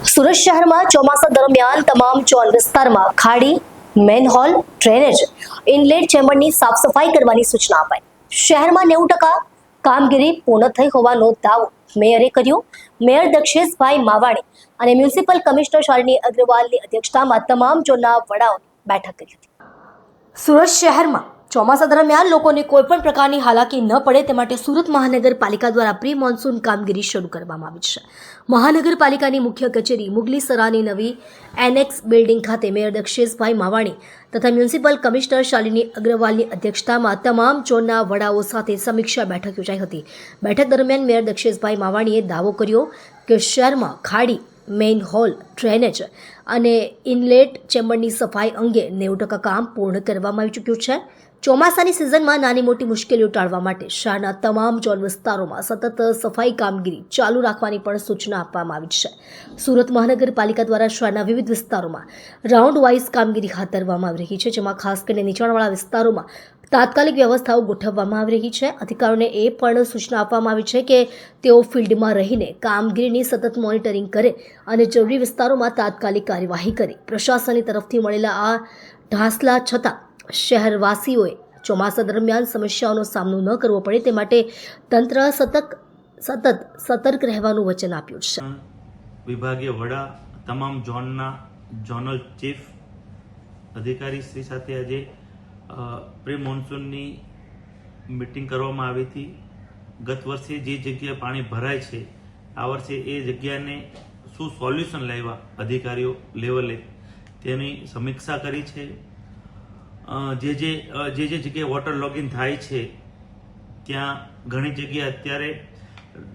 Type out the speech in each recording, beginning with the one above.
સુરત શહેરમાં ચોમાસા દરમિયાન તમામ ચોન વિસ્તારમાં ખાડી, મેનહોલ, ડ્રેનેજ, ઇનલેટ ચેમ્બરની સાફ સફાઈ કરવાની સૂચના અપાઈ. શહેરમાં 90% કામગીરી પૂર્ણ થઈ હોવાનો દાવો મેયરે કર્યો. મેયર દક્ષેશભાઈ માવાણી અને મ્યુનિસિપલ કમિશનર શાલિની અગ્રવાલની અધ્યક્ષતામાં તમામ ઝોનના વડાઓની બેઠક કરી હતી. સુરત શહેરમાં ચોમાસા દરમિયાન લોકોને કોઈપણ પ્રકારની હાલાકી ન પડે તે માટે સુરત મહાનગરપાલિકા દ્વારા પ્રી મોન્સૂન કામગીરી શરૂ કરવામાં આવી છે. મહાનગરપાલિકાની મુખ્ય કચેરી મુગલીસરાની નવી એનેક્સ બિલ્ડિંગ ખાતે મેયર દક્ષેશભાઈ માવાણી તથા મ્યુનિસિપલ કમિશનર શાલિની અગ્રવાલની અધ્યક્ષતામાં તમામ ઝોનના વડાઓ સાથે સમીક્ષા બેઠક યોજાઈ હતી. બેઠક દરમિયાન મેયર દક્ષેશભાઈ માવાણીએ દાવો કર્યો કે શહેરમાં ખાડી, મેઇન હોલ, ડ્રેનેજ અને ઇનલેટ ચેમ્બરની સફાઈ અંગે 90% કામ પૂર્ણ કરવામાં આવી ચૂક્યું છે. ચોમાસાની સિઝનમાં નાની મોટી મુશ્કેલીઓ ટાળવા માટે શહેરના તમામ ઝોન વિસ્તારોમાં સતત સફાઈ કામગીરી ચાલુ રાખવાની પણ સૂચના આપવામાં આવી છે. સુરત મહાનગરપાલિકા દ્વારા શહેરના વિવિધ વિસ્તારોમાં રાઉન્ડ વાઇઝ કામગીરી હાથ ધરવામાં આવી રહી છે, જેમાં ખાસ કરીને નીચાણવાળા વિસ્તારોમાં તાત્કાલિક વ્યવસ્થાઓ ગોઠવવામાં આવી રહી છે. અધિકારીઓને એ પણ સૂચના આપવામાં આવી છે કે તેઓ ફિલ્ડમાં રહીને કામગીરીની સતત મોનિટરિંગ કરે અને જરૂરી વિસ્તારોમાં તાત્કાલિક કાર્યવાહી કરે. પ્રશાસનની તરફથી મળેલા આ ઢાસલા છતાં શહેરવાસીઓએ ચોમાસા દરમિયાન સમસ્યાઓનો સામનો ન કરવો પડે તે માટે તંત્ર સતત સતર્ક રહેવાનું વચન આપ્યું છે. વિભાગીય વડા, તમામ ઝોનના ઝોનલ ચીફ અધિકારી શ્રી સાથે આજે પ્રી મોન્સૂનની મિટિંગ કરવામાં આવી હતી. ગત વર્ષે જે જગ્યાએ પાણી ભરાય છે, આ વર્ષે એ જગ્યાને શું સોલ્યુશન લાવ્યા અધિકારીઓ લેવલે તેની સમીક્ષા કરી છે. જે જગ્યાએ વોટર લોગિન થાય છે ત્યાં ઘણી જગ્યાએ અત્યારે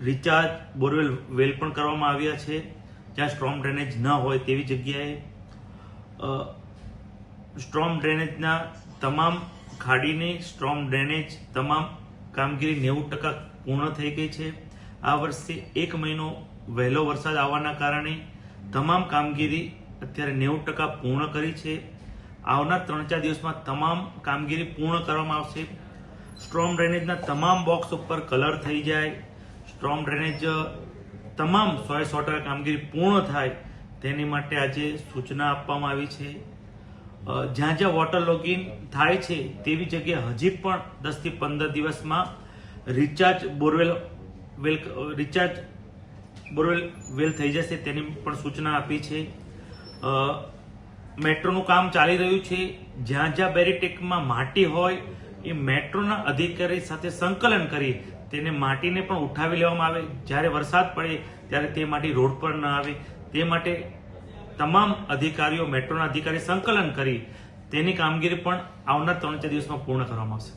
રિચાર્જ બોરવેલ વેલ પણ કરવામાં આવ્યા છે. જ્યાં સ્ટ્રોમ ડ્રેનેજ ન હોય તેવી જગ્યાએ સ્ટ્રોમ ડ્રેનેજના તમામ ખાડીની સ્ટ્રોમ ડ્રેનેજ તમામ કામગીરી 90% પૂર્ણ થઈ ગઈ છે. આ વર્ષે 1 મહિનો વહેલો વરસાદ આવવાના કારણે તમામ કામગીરી અત્યારે 90% પૂર્ણ કરી છે. આવનાર 3-4 દિવસમાં તમામ કામગીરી પૂર્ણ કરવામાં આવશે. સ્ટ્રોમ ડ્રેનેજના તમામ બોક્સ ઉપર કલર થઈ જાય, સ્ટ્રોમ ડ્રેનેજ તમામ 100% કામગીરી પૂર્ણ થાય તેની માટે આજે સૂચના આપવામાં આવી છે. જ્યાં જ્યાં વોટર લોગિન થાય છે તેવી જગ્યાએ હજી પણ 10 થી 15 દિવસમાં રિચાર્જ બોરવેલ વેલ થઈ જશે તેની પણ સૂચના આપી છે. મેટ્રોનું કામ ચાલી રહ્યું છે. જ્યાં જ્યાં બેરીટેકમાં માટી હોય એ મેટ્રોના અધિકારી સાથે સંકલન કરી તેને માટીને પણ ઉઠાવી લેવામાં આવે. જ્યારે વરસાદ પડે ત્યારે તે માટી રોડ પર ન આવે તે માટે તમામ અધિકારીઓ, મેટ્રોના અધિકારી સંકલન કરી તેની કામગીરી પણ આવનાર 3-4 દિવસમાં પૂર્ણ કરવામાં આવશે.